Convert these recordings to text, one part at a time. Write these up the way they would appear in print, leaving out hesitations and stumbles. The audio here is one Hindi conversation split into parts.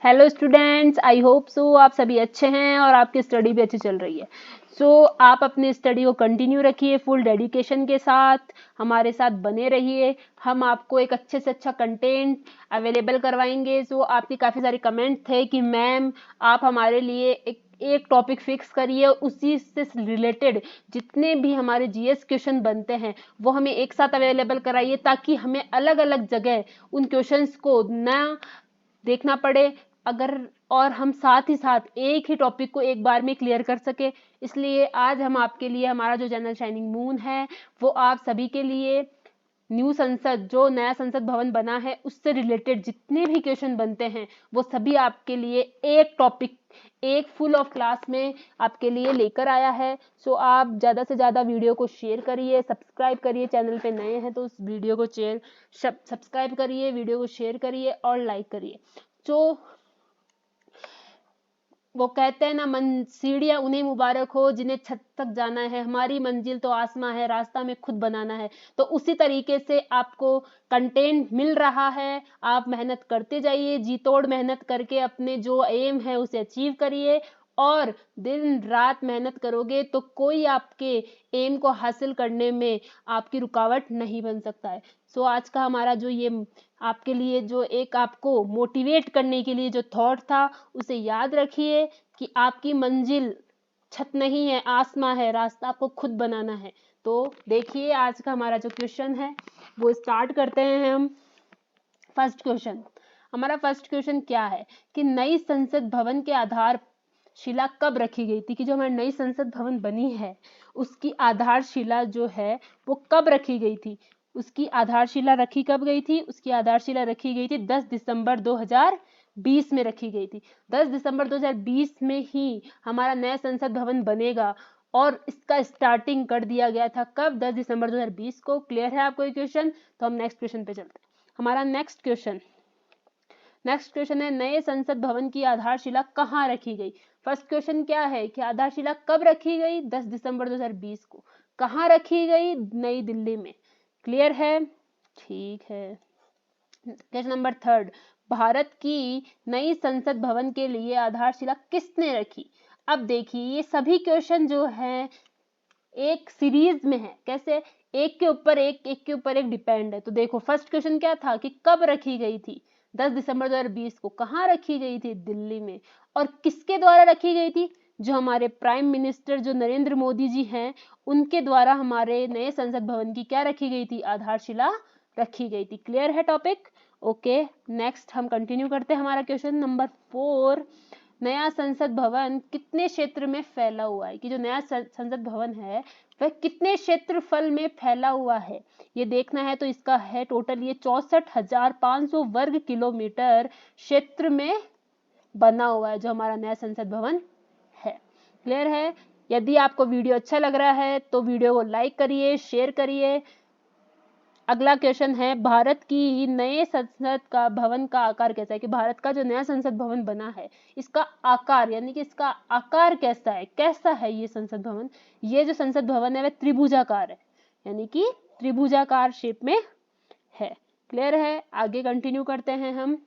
Hello students, I hope so आप सभी अच्छे हैं और आपकी स्टडी भी अच्छी चल रही है। आप अपनी स्टडी को कंटिन्यू रखिए, फुल डेडिकेशन के साथ हमारे साथ बने रहिए। हम आपको एक अच्छे से अच्छा कंटेंट अवेलेबल करवाएंगे। आपके काफ़ी सारे कमेंट थे कि मैम आप हमारे लिए एक टॉपिक फिक्स करिए, उसी से रिलेटेड जितने भी हमारे जीएस क्वेश्चन बनते हैं वो हमें एक साथ अवेलेबल कराइए, ताकि हमें अलग अलग जगह उन क्वेश्चंस को ना देखना पड़े, अगर और हम साथ ही साथ एक ही टॉपिक को एक बार में क्लियर कर सके। इसलिए आज हम आपके लिए हमारा जो चैनल शाइनिंग मून है वो आप सभी के लिए न्यू संसद, जो नया संसद भवन बना है, उससे रिलेटेड जितने भी क्वेश्चन बनते हैं वो सभी आपके लिए एक टॉपिक, एक फुल ऑफ क्लास में आपके लिए लेकर आया है। आप ज़्यादा से ज़्यादा वीडियो को शेयर करिए, सब्सक्राइब करिए। चैनल पे नए हैं तो उस वीडियो को सब्सक्राइब करिए, वीडियो को शेयर करिए और लाइक करिए। वो कहते हैं ना, सीढ़ियां उन्हें मुबारक हो जिन्हें छत तक जाना है, हमारी मंजिल तो आसमां है, रास्ता में खुद बनाना है। तो उसी तरीके से आपको कंटेंट मिल रहा है, आप मेहनत करते जाइए, जी तोड़ मेहनत करके अपने जो एम है उसे अचीव करिए। और दिन रात मेहनत करोगे तो कोई आपके एम को हासिल करने में आपकी रुकावट नहीं बन सकता है। आज का हमारा जो ये आपके लिए जो एक आपको मोटिवेट करने के लिए जो थॉट था, उसे याद रखिए कि आपकी मंजिल छत नहीं है, आसमां है, रास्ता आपको खुद बनाना है। तो देखिए आज का हमारा जो क्वेश्चन है वो स्टार्ट करते हैं हम। फर्स्ट क्वेश्चन, हमारा फर्स्ट क्वेश्चन क्या है कि नई संसद भवन के आधारशिला कब रखी गई थी, कि जो हमारी नई संसद भवन बनी है उसकी आधारशिला जो है वो कब रखी गई थी। उसकी आधारशिला रखी कब गई थी? उसकी आधारशिला रखी गई थी 10 दिसंबर 2020 में रखी गई थी। 10 दिसंबर 2020 में ही हमारा नया संसद भवन बनेगा और इसका स्टार्टिंग कर दिया गया था कब? 10 दिसंबर 2020 को। क्लियर है आपको ये क्वेश्चन? तो हम नेक्स्ट क्वेश्चन पे चलते हैं। हमारा नेक्स्ट क्वेश्चन है, नए संसद भवन की आधारशिला कहाँ रखी गई। फर्स्ट क्वेश्चन क्या है कि आधारशिला कब रखी गई? 10 दिसंबर 2020 को। कहाँ रखी गई? नई दिल्ली में। क्लियर है? ठीक है। क्वेश्चन नंबर थर्ड, भारत की नई संसद भवन के लिए आधारशिला किसने रखी? अब देखिए ये सभी क्वेश्चन जो है एक सीरीज में है। कैसे? एक के ऊपर एक डिपेंड है। तो देखो फर्स्ट क्वेश्चन क्या था कि कब रखी गई थी? 10 दिसंबर 2020 को। कहाँ रखी गई थी? दिल्ली में। और किसके द्वारा रखी गई थी? जो हमारे प्राइम मिनिस्टर जो नरेंद्र मोदी जी हैं उनके द्वारा हमारे नए संसद भवन की क्या रखी गई थी? आधारशिला रखी गई थी। क्लियर है टॉपिक? ओके, नेक्स्ट हम कंटिन्यू करते हैं हमारा क्वेश्चन नंबर 4। नया संसद भवन कितने क्षेत्र में फैला हुआ है, कि जो नया संसद भवन है वह कितने क्षेत्रफल में फैला हुआ है ये देखना है। तो इसका है टोटल ये 64,500 वर्ग किलोमीटर क्षेत्र में बना हुआ है जो हमारा नया संसद भवन है। क्लियर है? यदि आपको वीडियो अच्छा लग रहा है तो वीडियो को लाइक करिए, शेयर करिए। अगला क्वेश्चन है, भारत की नए संसद का भवन का आकार कैसा है, कि भारत का जो नया संसद भवन बना है इसका आकार, यानी कि इसका आकार कैसा है ये संसद भवन। ये जो संसद भवन है वह त्रिभुजाकार है, यानी कि त्रिभुजाकार शेप में है। क्लियर है? आगे कंटिन्यू करते हैं हम।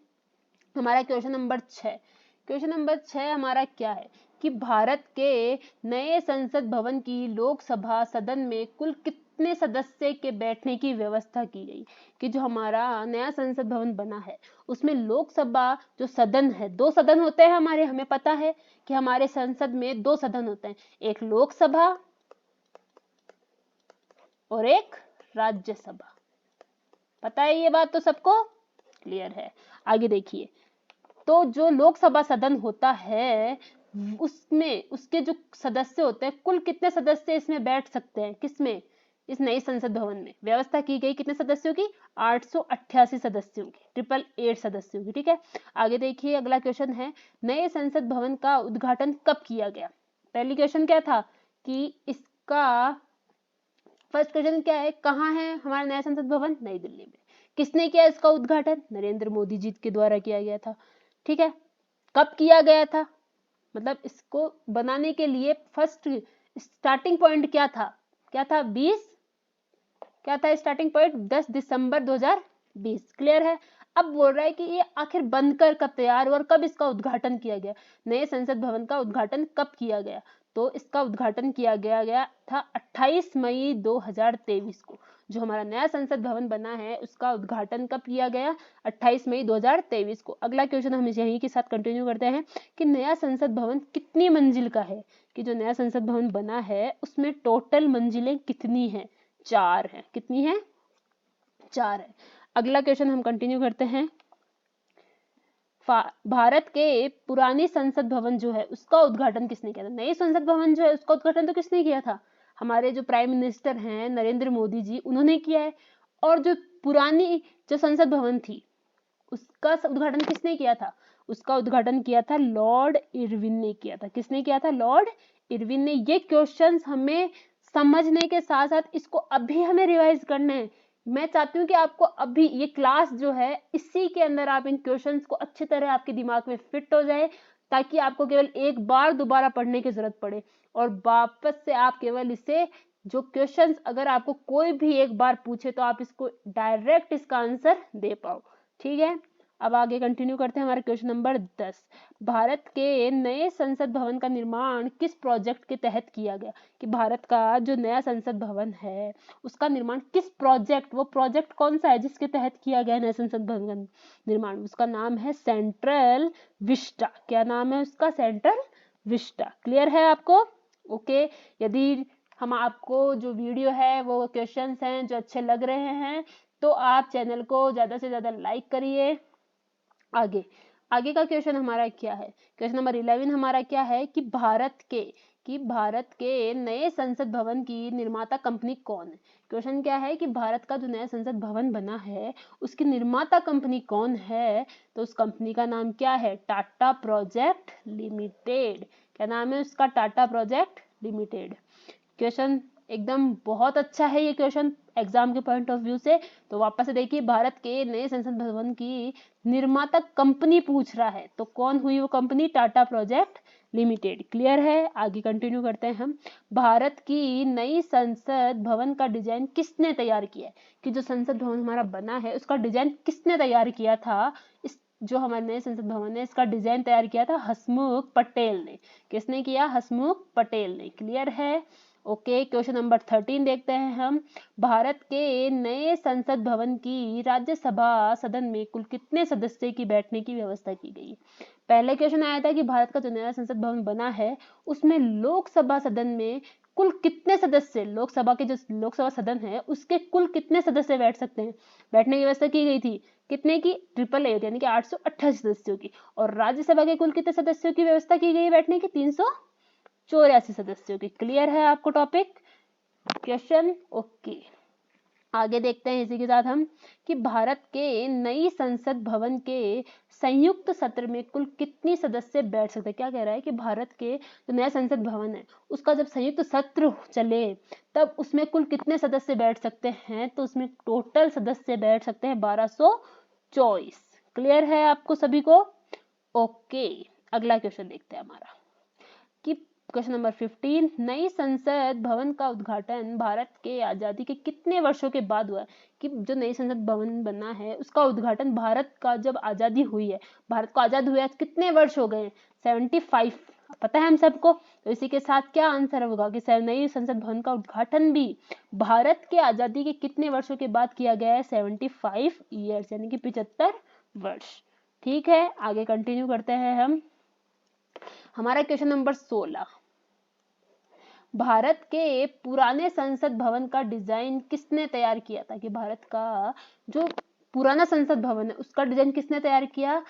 हमारा क्वेश्चन नंबर 6 हमारा क्या है कि भारत के नए संसद भवन की लोकसभा सदन में कुल कितने सदस्य के बैठने की व्यवस्था की गई। कि जो हमारा नया संसद भवन बना है उसमें लोकसभा जो सदन है, 2 सदन होते हैं हमारे, हमें पता है कि हमारे संसद में 2 सदन होते हैं, एक लोकसभा और एक राज्यसभा। पता है ये बात तो सबको? क्लियर है? आगे देखिए, तो जो लोकसभा सदन होता है उसमें उसके जो सदस्य होते हैं, कुल कितने सदस्य इसमें बैठ सकते हैं? किसमें? इस नई संसद भवन में व्यवस्था की गई कितने सदस्यों की? 888 सदस्यों की, 888 सदस्यों की। ठीक है, आगे देखिए अगला क्वेश्चन है, नए संसद भवन का उद्घाटन कब किया गया। पहली क्वेश्चन क्या था कि इसका फर्स्ट क्वेश्चन क्या है, कहाँ है हमारा नया संसद भवन? नई दिल्ली में। किसने किया इसका उद्घाटन? नरेंद्र मोदी जी के द्वारा किया गया था। ठीक है, कब किया गया था? मतलब इसको बनाने के लिए फर्स्ट स्टार्टिंग पॉइंट क्या था? 20 क्या था स्टार्टिंग पॉइंट? 10 दिसंबर 2020। क्लियर है? अब बोल रहा है कि ये आखिर बनकर कब तैयार हुआ और कब इसका उद्घाटन किया गया। नए संसद भवन का उद्घाटन कब किया गया, तो इसका उद्घाटन किया गया था 28 मई 2023 को। जो हमारा नया संसद भवन बना है उसका उद्घाटन कब किया गया, 28 मई 2023 को। अगला क्वेश्चन हम यहीं के साथ कंटिन्यू करते हैं कि नया संसद भवन कितनी मंजिल का है, कि जो नया संसद भवन बना है उसमें टोटल मंजिलें कितनी हैं, 4 है। कितनी है, 4 है। अगला क्वेश्चन हम कंटिन्यू करते हैं। भारत के पुरानी संसद भवन जो है उसका उद्घाटन किसने किया था। नई संसद भवन जो है उसका उद्घाटन तो किसने किया था, हमारे जो प्राइम मिनिस्टर हैं नरेंद्र मोदी जी, उन्होंने किया है। और जो पुरानी जो संसद भवन थी उसका उद्घाटन किसने किया था, उसका उद्घाटन किया था लॉर्ड इरविन ने किया था। किसने किया था, लॉर्ड इरविन ने। ये क्वेश्चंस हमें समझने के साथ साथ इसको अभी हमें रिवाइज करना है। मैं चाहती हूँ कि आपको अभी ये क्लास जो है इसी के अंदर आप इन क्वेश्चंस को अच्छी तरह आपके दिमाग में फिट हो जाए, ताकि आपको केवल एक बार दोबारा पढ़ने की जरूरत पड़े और वापस से आप केवल इसे जो क्वेश्चंस अगर आपको कोई भी एक बार पूछे तो आप इसको डायरेक्ट इसका आंसर दे पाओ। ठीक है, अब आगे कंटिन्यू करते हैं। हमारा क्वेश्चन नंबर 10, भारत के नए संसद भवन का निर्माण किस प्रोजेक्ट के तहत किया गया, कि भारत का जो नया संसद भवन है उसका निर्माण किस प्रोजेक्ट, वो प्रोजेक्ट कौन सा है जिसके तहत किया गया नया संसद भवन का निर्माण, उसका नाम है सेंट्रल विस्टा। क्या नाम है उसका, सेंट्रल विस्टा। क्लियर है आपको, ओके। यदि हम आपको जो वीडियो है वो क्वेश्चंस हैं जो अच्छे लग रहे हैं तो आप चैनल को ज्यादा से ज्यादा लाइक करिए। आगे का क्वेश्चन हमारा क्या है, क्वेश्चन नंबर 11 हमारा क्या है कि भारत के नए संसद भवन की निर्माता कंपनी कौन है। क्वेश्चन क्या है कि भारत का जो नया संसद भवन बना है उसकी निर्माता कंपनी कौन है, तो उस कंपनी का नाम क्या है, टाटा प्रोजेक्ट लिमिटेड। क्या नाम है उसका, टाटा प्रोजेक्ट लिमिटेड। क्वेश्चन एकदम बहुत अच्छा है ये क्वेश्चन एग्जाम के पॉइंट ऑफ व्यू से। तो वापस से देखिए, भारत के नए संसद भवन की निर्माता कंपनी पूछ रहा है, तो कौन हुई वो company, Tata project limited. Clear है, आगे कंटिन्यू करते हैं हम। भारत की नई संसद भवन का डिजाइन किसने तैयार किया है, कि जो संसद भवन हमारा बना है उसका डिजाइन किसने तैयार किया था। इस जो हमारे नए संसद भवन है इसका डिजाइन तैयार किया था हसमुख पटेल ने। किसने किया, हसमुख पटेल ने। क्लियर है, ओके। क्वेश्चन नंबर 13 देखते हैं हम। भारत के नए संसद भवन की राज्यसभा सदन में कुल कितने सदस्य की बैठने की व्यवस्था की गई। पहले क्वेश्चन आया था कि भारत का जो नया संसद भवन बना है उसमें लोकसभा सदन में कुल कितने सदस्य, लोकसभा के जो लोकसभा सदन है उसके कुल कितने सदस्य बैठ सकते हैं, बैठने की व्यवस्था की गई थी। कितने की, 888 यानी कि 888 सदस्यों की। और राज्यसभा के कुल कितने सदस्यों की व्यवस्था की गई बैठने की, 384 सदस्यों की। क्लियर है आपको टॉपिक, क्वेश्चन, ओके। आगे देखते हैं इसी के साथ हम कि भारत के नई संसद भवन के संयुक्त सत्र में कुल कितनी सदस्य बैठ सकते हैं। क्या कह रहा है कि भारत के जो नया संसद भवन है उसका जब संयुक्त सत्र चले तब उसमें कुल कितने सदस्य बैठ सकते हैं, तो उसमें टोटल सदस्य बैठ सकते हैं 1224। क्लियर है आपको सभी को, ओके। अगला क्वेश्चन देखते हैं हमारा कि क्वेश्चन नंबर 15, नई संसद भवन का उद्घाटन भारत के आजादी के कितने वर्षों के बाद हुआ, कि जो नई संसद भवन बना है उसका उद्घाटन भारत का जब आजादी हुई है, भारत को आजाद हुए आज कितने वर्ष हो गए, 75, पता है हम सबको। तो इसी के साथ क्या आंसर होगा कि नई संसद भवन का उद्घाटन भी भारत के आजादी के कितने वर्षों के बाद किया गया है, 75 ईयर्स यानी कि 75 वर्ष। ठीक है, आगे कंटिन्यू करते हैं हम। हमारा क्वेश्चन नंबर 16, भारत के पुराने संसद भवन का डिजाइन किसने तैयार किया था, कि भारत का जो पुराना संसद भवन है उसका डिजाइन किसने तैयार किया,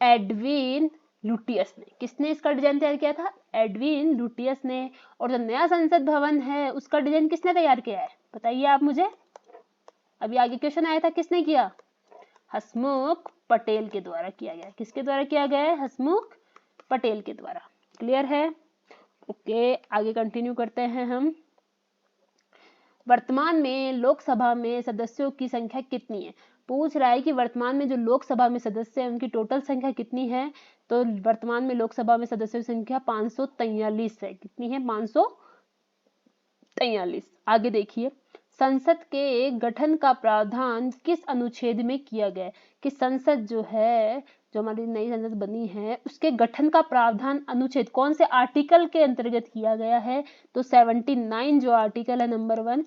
एडविन लुटियस ने। किसने इसका डिजाइन तैयार किया था, एडविन लुटियस ने। और जो नया संसद भवन है उसका डिजाइन किसने तैयार किया है, बताइए आप मुझे। अभी आगे क्वेश्चन आया था किसने किया, हसमुख पटेल के द्वारा किया गया। किसके द्वारा किया गया है, हसमुख पटेल के द्वारा। क्लियर है, ओके। आगे कंटिन्यू करते हैं हम। वर्तमान में लोकसभा में सदस्यों की संख्या कितनी है, पूछ रहा है कि वर्तमान में जो लोकसभा में सदस्य हैं उनकी टोटल संख्या कितनी है। तो वर्तमान में लोकसभा में सदस्यों की संख्या 543 है। कितनी है, 543। आगे देखिए, संसद के गठन का प्रावधान किस अनुच्छेद में किया गया है? कि संसद जो है, जो हमारी नई संसद बनी है, उसके गठन का प्रावधान अनुच्छेद कौन से आर्टिकल के अंतर्गत किया गया है? तो 79 जो आर्टिकल है नंबर 1,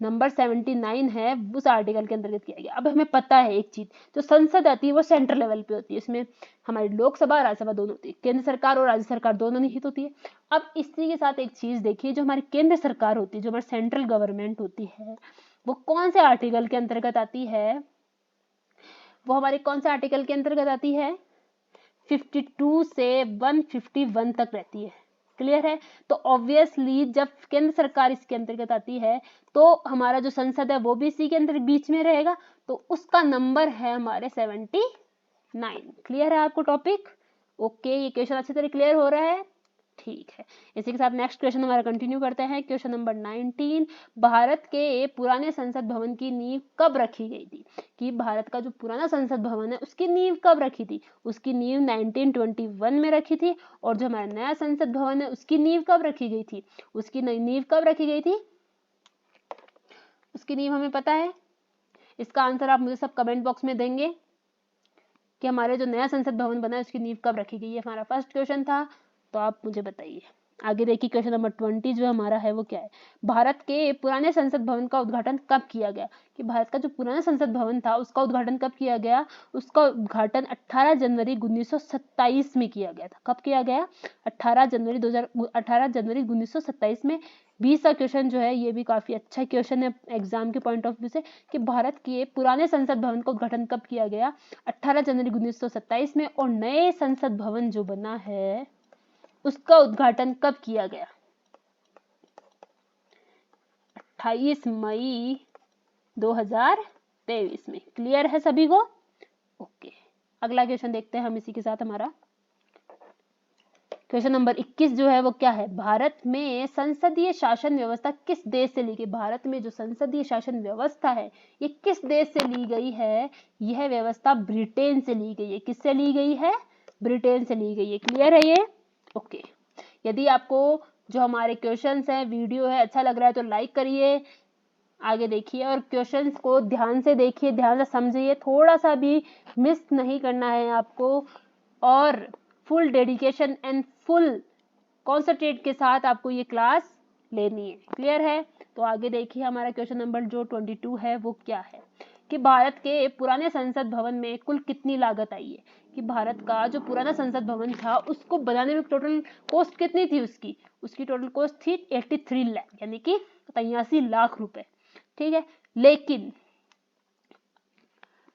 नंबर 79 है, उस आर्टिकल के अंतर्गत किया गया। अब हमें पता है एक चीज, जो संसद आती है वो सेंट्रल लेवल पे होती है, इसमें हमारी लोकसभा और राज्यसभा दोनों होती है, केंद्र सरकार और राज्य सरकार दोनों निहित होती है। अब इसी के साथ एक चीज देखिए, जो हमारी केंद्र सरकार होती है, जो हमारी सेंट्रल गवर्नमेंट होती है, वो कौन से आर्टिकल के अंतर्गत आती है? वो हमारे कौन से आर्टिकल के अंतर्गत आती है? 52 से 151 तक रहती है। क्लियर है? तो ऑब्वियसली जब केंद्र सरकार इसके अंतर्गत आती है तो हमारा जो संसद है वो भी इसी के अंदर बीच में रहेगा, तो उसका नंबर है हमारे 79। क्लियर है आपको टॉपिक? ओके, ये क्वेश्चन अच्छी तरह क्लियर हो रहा है? ठीक है, इसी के साथ नेक्स्ट क्वेश्चन हमारा कंटिन्यू करते हैं। क्वेश्चन नंबर 19, भारत के पुराने संसद भवन की नींव कब रखी गई थी? कि भारत का जो पुराना संसद भवन है उसकी नींव कब रखी थी? उसकी नींव 1921 में रखी थी। और जो हमारा नया संसद भवन है उसकी नींव कब रखी गई थी? उसकी नींव कब रखी गई थी? उसकी नींव हमें पता है। इसका आंसर आप मुझे सब कमेंट बॉक्स में देंगे कि हमारे जो नया संसद भवन बना है उसकी नींव कब रखी गई है। हमारा फर्स्ट क्वेश्चन था, तो आप मुझे बताइए। आगे देखिए क्वेश्चन नंबर 20 जो हमारा है वो क्या है? भारत के पुराने संसद भवन का उद्घाटन कब किया गया? कि भारत का जो पुराना संसद भवन था उसका उद्घाटन कब किया गया? उसका उद्घाटन 18 जनवरी 1927 में किया गया था। कब किया गया? 18 जनवरी 1927 में। 20 का क्वेश्चन जो है ये भी काफी अच्छा क्वेश्चन है एग्जाम के पॉइंट ऑफ व्यू से, कि भारत के पुराने संसद भवन का उद्घाटन कब किया गया? 18 जनवरी 1927 में। और नए संसद भवन जो बना है उसका उद्घाटन कब किया गया? 28 मई 2023 में। क्लियर है सभी को? ओके, अगला क्वेश्चन देखते हैं हम इसी के साथ। हमारा क्वेश्चन नंबर 21 जो है वो क्या है? भारत में संसदीय शासन व्यवस्था किस देश से ली गई? भारत में जो संसदीय शासन व्यवस्था है ये किस देश से ली गई है? यह व्यवस्था ब्रिटेन से ली गई है। किससे ली गई है? ब्रिटेन से ली गई है। क्लियर है ये? ओके, यदि आपको जो हमारे क्वेश्चंस हैं, वीडियो है, अच्छा लग रहा है तो लाइक करिए, आगे देखिए और क्वेश्चंस को ध्यान से देखिए, ध्यान से समझिए, थोड़ा सा भी मिस नहीं करना है आपको, और full dedication and full concentrate के साथ आपको ये क्लास लेनी है। क्लियर है? तो आगे देखिए हमारा क्वेश्चन नंबर जो 22 है वो क्या है? कि भारत के पुराने संसद भवन में कुल कितनी लागत आई है? कि भारत का जो पुराना संसद भवन था उसको बनाने में टोटल कॉस्ट कितनी थी? उसकी टोटल कॉस्ट थी 83 लाख, यानी कि 83 लाख रुपए। ठीक है, लेकिन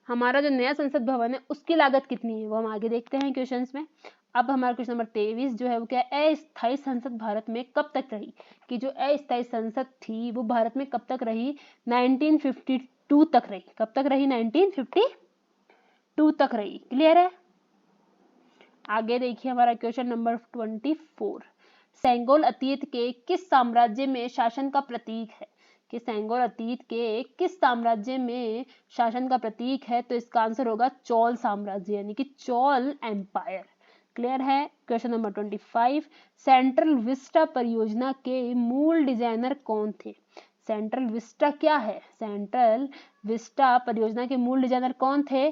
हमारा जो नया संसद भवन है उसकी लागत कितनी है वो हम आगे देखते हैं क्वेश्चंस में। अब हमारा क्वेश्चन नंबर 23 जो है वो क्या है? अस्थायी संसद भारत में कब तक रही? कि जो अस्थायी संसद थी वो भारत में कब तक रही? 1952 तक रही। कब तक रही? 1952 तक रही। क्लियर है? आगे देखिए हमारा क्वेश्चन नंबर 24, सेंगोल अतीत के किस साम्राज्य में शासन का प्रतीक है? कि सेंगोल अतीत के किस साम्राज्य में शासन का प्रतीक है? तो इसका आंसर होगा चोल साम्राज्य, यानी कि चोल एम्पायर। क्लियर है? क्वेश्चन नंबर 25, सेंट्रल विस्टा परियोजना के मूल डिजाइनर कौन थे? सेंट्रल विस्टा क्या है? सेंट्रल विस्टा परियोजना के मूल डिजाइनर कौन थे?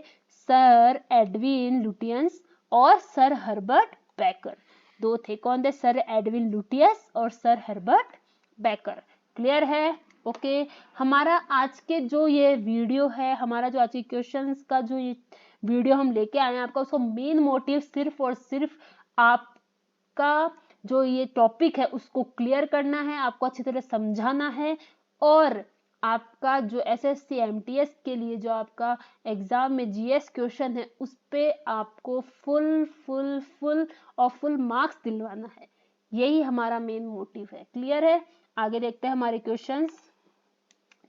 सर एडविन लुटियंस और सर हर्बर्ट बेकर। दो थे। कौन थे? सर एडविन लुटियंस और सर हर्बर्ट बेकर। क्लियर है? ओके, हमारा आज के जो ये वीडियो है, हमारा जो आज के क्वेश्चंस का जो ये वीडियो हम लेके आए हैं आपका, उसको मेन मोटिव सिर्फ और सिर्फ आपका जो ये टॉपिक है उसको क्लियर करना है, आपको अच्छी तरह समझाना है, और आपका जो एसएससी एमटीएस के लिए जो आपका एग्जाम में जीएस क्वेश्चन है उस पे आपको फुल मार्क्स दिलवाना है। यही हमारा मेन मोटिव है। क्लियर है? आगे देखते हैं हमारे क्वेश्चंस।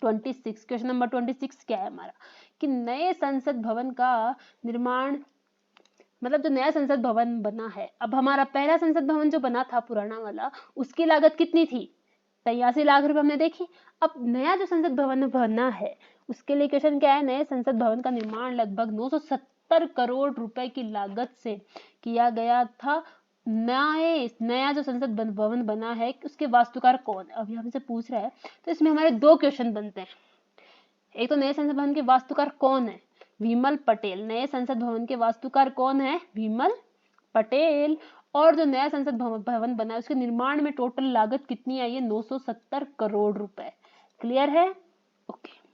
26, क्वेश्चन नंबर 26 क्या है हमारा? कि नए संसद भवन का निर्माण, मतलब जो नया संसद भवन बना है, अब हमारा पहला संसद भवन जो बना था पुराना वाला, उसकी लागत कितनी थी? 83 लाख रुपए हमने देखी। अब नया जो संसद भवन बना है उसके लिए क्वेश्चन क्या है? नए संसद भवन का निर्माण लगभग 970 करोड़ रुपए की लागत से किया गया था, नया जो संसद भवन बना है उसके वास्तुकार कौन है? अब यहाँ से पूछ रहा है, तो इसमें हमारे दो क्वेश्चन बनते हैं। एक तो नए संसद भवन के वास्तुकार कौन है, विमल पटेल। नए संसद भवन के वास्तुकार कौन है, विमल पटेल। और जो नया संसद भवन बना है उसके निर्माण में टोटल लागत कितनी आई है, 970 करोड़ रुपए। क्लियर है? ओके।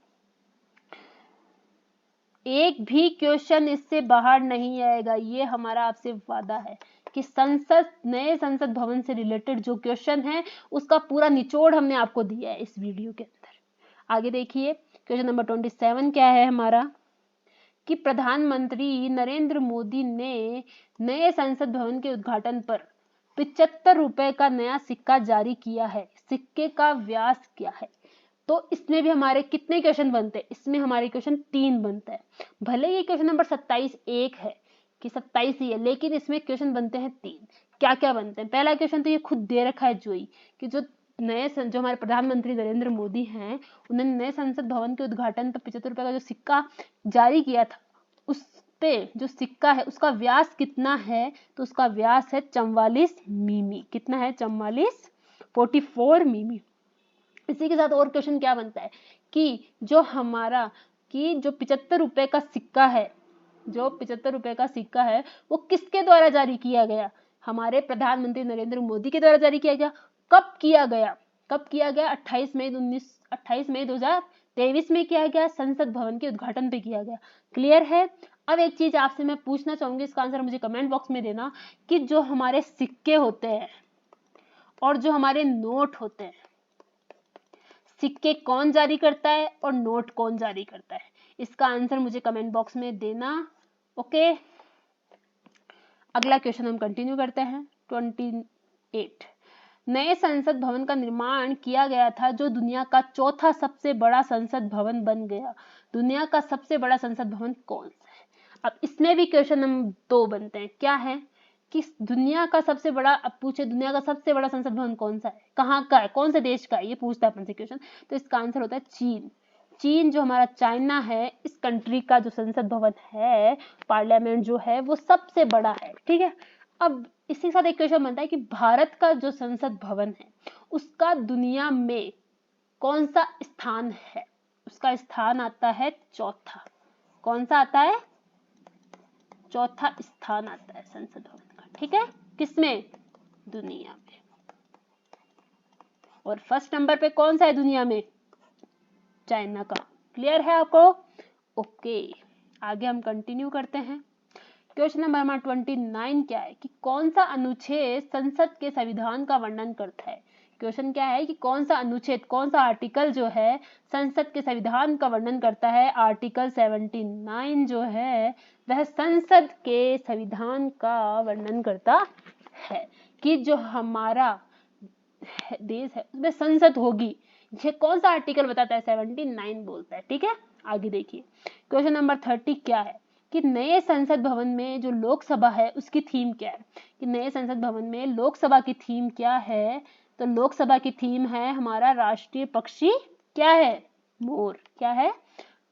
एक भी क्वेश्चन इससे बाहर नहीं आएगा, ये हमारा आपसे वादा है कि नए संसद भवन से रिलेटेड जो क्वेश्चन है उसका पूरा निचोड़ हमने आपको दिया है इस वीडियो के अंदर। आगे देखिए, क्वेश्चन नंबर 27 क्या है हमारा, कि प्रधानमंत्री नरेंद्र मोदी ने नए संसद भवन के उद्घाटन पर 75 रुपए का नया सिक्का जारी किया है। सिक्के का व्यास क्या है? तो इसमें भी हमारे कितने क्वेश्चन बनते हैं? इसमें हमारे क्वेश्चन 3 बनते हैं। भले ये क्वेश्चन नंबर 27 एक है कि 27 ही है, लेकिन इसमें क्वेश्चन बनते हैं 3। क्या क्या बनते हैं? पहला क्वेश्चन तो ये खुद दे रखा है जोई, कि जो हमारे प्रधानमंत्री नरेंद्र मोदी हैं, उन्होंने नए संसद भवन के उद्घाटन पर 75 रुपए का जो सिक्का जारी किया था, उस पे जो सिक्का है उसका व्यास कितना है? तो उसका व्यास है 44 मिमी। कितना है? 44 मिमी। इसी के साथ और क्वेश्चन क्या बनता है कि जो 75 रुपए का सिक्का है, जो 75 रुपए का सिक्का है वो किसके द्वारा जारी किया गया? हमारे प्रधानमंत्री नरेंद्र मोदी के द्वारा जारी किया गया। कब किया गया? 28 मई 2023 में किया गया, संसद भवन के उद्घाटन पे किया गया। क्लियर है? अब एक चीज आपसे मैं पूछना चाहूंगी, इसका आंसर मुझे कमेंट बॉक्स में देना, कि जो हमारे सिक्के होते हैं और जो हमारे नोट होते हैं, सिक्के कौन जारी करता है और नोट कौन जारी करता है? इसका आंसर मुझे कमेंट बॉक्स में देना। ओके, अगला क्वेश्चन हम कंटिन्यू करते हैं। 28, नए संसद भवन का निर्माण किया गया था जो दुनिया का चौथा सबसे बड़ा संसद भवन बन गया। दुनिया का सबसे बड़ा संसद भवन कौन सा है? अब इसमें भी क्वेश्चन नंबर 2 बनते हैं। क्या है कि दुनिया का सबसे बड़ा, अब पूछे दुनिया का सबसे बड़ा संसद भवन कौन सा है, कहाँ का है, कौन से देश का है, ये पूछता है अपन से क्वेश्चन। तो इसका आंसर होता है चीन। चीन जो हमारा चाइना है, इस कंट्री का जो संसद भवन है, पार्लियामेंट जो है वो सबसे बड़ा है। ठीक है, अब इसी के साथ एक क्वेश्चन बनता है कि भारत का जो संसद भवन है उसका दुनिया में कौन सा स्थान है? उसका स्थान आता है चौथा। कौन सा आता है? चौथा स्थान आता है संसद भवन का। ठीक है, किसमें? दुनिया में। और फर्स्ट नंबर पे कौन सा है दुनिया में? चाइना का। क्लियर है आपको? ओके, आगे हम कंटिन्यू करते हैं। क्वेश्चन नंबर 29 क्या है कि कौन सा अनुच्छेद संसद के संविधान का वर्णन करता है? क्वेश्चन क्या है कि कौन सा अनुच्छेद, कौन सा आर्टिकल जो है संसद के संविधान का वर्णन करता है? आर्टिकल 79 जो है वह संसद के संविधान का वर्णन करता है कि जो हमारा देश है उसमें संसद होगी। ये कौन सा आर्टिकल बताता है? 79 बोलता है। ठीक है, आगे देखिए। क्वेश्चन नंबर 30 क्या है कि नए संसद भवन में जो लोकसभा है उसकी थीम क्या है? कि नए संसद भवन में लोकसभा की थीम क्या है? तो लोकसभा की थीम है हमारा राष्ट्रीय पक्षी क्या है? मोर। क्या है?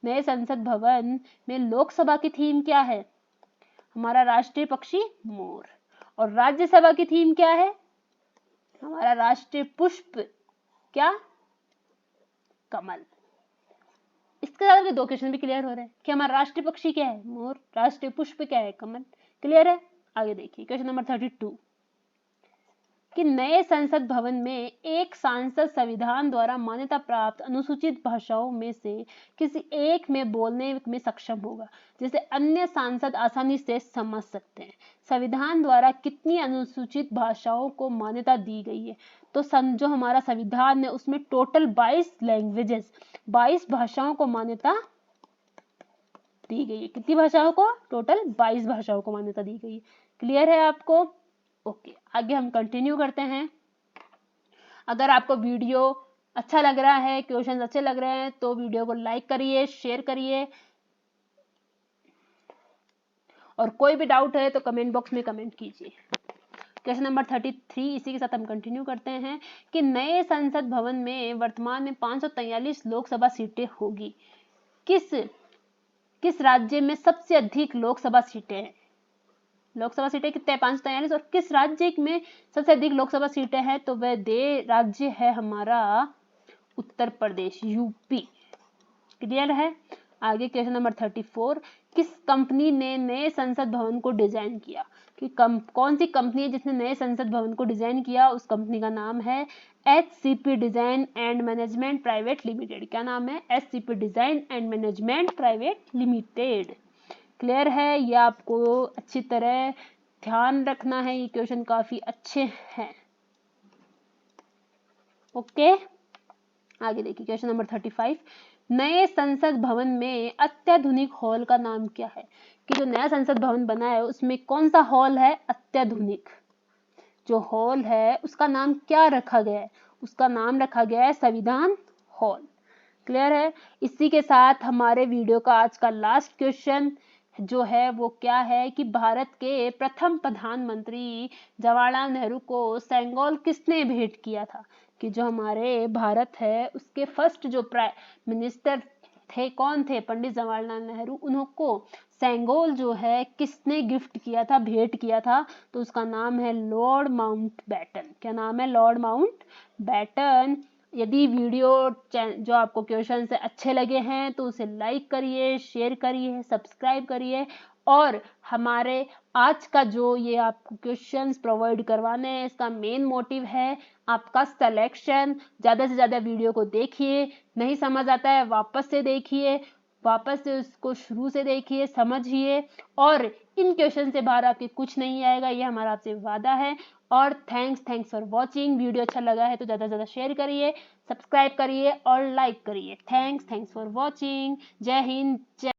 नए संसद भवन में लोकसभा की थीम क्या है? हमारा राष्ट्रीय पक्षी मोर। और राज्यसभा की थीम क्या है? हमारा राष्ट्रीय पुष्प क्या? कमल। इसके साथ में 2 क्वेश्चन भी क्लियर हो रहे हैं कि हमारा राष्ट्रीय पक्षी क्या है? मोर। राष्ट्रीय पुष्प क्या है? कमल। क्लियर है? आगे देखिए क्वेश्चन नंबर 32 कि नए संसद भवन में एक सांसद संविधान द्वारा मान्यता प्राप्त अनुसूचित भाषाओं में से किसी एक में बोलने में सक्षम होगा जिसे अन्य सांसद आसानी से समझ सकते हैं। संविधान द्वारा कितनी अनुसूचित भाषाओं को मान्यता दी गई है? तो जो हमारा संविधान है उसमें टोटल 22 लैंग्वेजेस, 22 भाषाओं को मान्यता दी गई है। कितनी भाषाओं को? टोटल 22 भाषाओं को मान्यता दी गई है। क्लियर है आपको? ओके, आगे हम कंटिन्यू करते हैं। अगर आपको वीडियो अच्छा लग रहा है, क्वेश्चन अच्छे लग रहे हैं तो वीडियो को लाइक करिए, शेयर करिए, और कोई भी डाउट है तो कमेंट बॉक्स में कमेंट कीजिए। क्वेश्चन नंबर 33, इसी के साथ हम कंटिन्यू करते हैं कि नए संसद भवन में वर्तमान में 543 लोकसभा सीटें होगी। किस राज्य में सबसे अधिक लोकसभा सीटें हैं? लोकसभा सीटें कितने हैं? 543। और किस राज्य में सबसे अधिक लोकसभा सीटें हैं? तो वह राज्य है हमारा उत्तर प्रदेश, यूपी। क्लियर है। आगे क्वेश्चन नंबर 34, किस कंपनी ने नए संसद भवन को डिजाइन किया? कि कौन सी कंपनी है जिसने नए संसद भवन को डिजाइन किया? उस कंपनी का नाम है HCP design and management private limited. क्या नाम है? HCP design and management private limited. Clear है। ये आपको अच्छी तरह ध्यान रखना है, ये क्वेश्चन काफी अच्छे हैं। ओके, आगे देखिए क्वेश्चन नंबर 35, नए संसद भवन में अत्याधुनिक हॉल का नाम क्या है? कि जो नया संसद भवन बना है उसमें कौन सा हॉल है अत्याधुनिक? जो हॉल है उसका नाम क्या रखा गया है? उसका नाम रखा गया है संविधान हॉल। क्लियर है। इसी के साथ हमारे वीडियो का आज का लास्ट क्वेश्चन जो है वो क्या है कि भारत के प्रथम प्रधानमंत्री जवाहरलाल नेहरू को सेंगोल किसने भेंट किया था? कि जो हमारे भारत है उसके फर्स्ट जो प्राइम मिनिस्टर थे कौन थे? पंडित जवाहरलाल नेहरू। उनको सेंगोल जो है किसने गिफ्ट किया था, भेंट किया था? तो उसका नाम है लॉर्ड माउंटबेटन। क्या नाम है? Lord Mountbatten. यदि वीडियो जो आपको क्वेश्चन से अच्छे लगे हैं तो उसे लाइक करिए, शेयर करिए, सब्सक्राइब करिए। और हमारे आज का जो ये आपको क्वेश्चंस प्रोवाइड करवाने हैं इसका मेन मोटिव है आपका सिलेक्शन। ज़्यादा से ज़्यादा वीडियो को देखिए, नहीं समझ आता है वापस से देखिए, वापस से उसको शुरू से देखिए, समझिए। और इन क्वेश्चन से बाहर आपके कुछ नहीं आएगा, ये हमारा आपसे वादा है। और थैंक्स फॉर वॉचिंग। वीडियो अच्छा लगा है तो ज़्यादा से ज़्यादा शेयर करिए, सब्सक्राइब करिए और लाइक करिए। Thanks for watching. जय हिंद, जय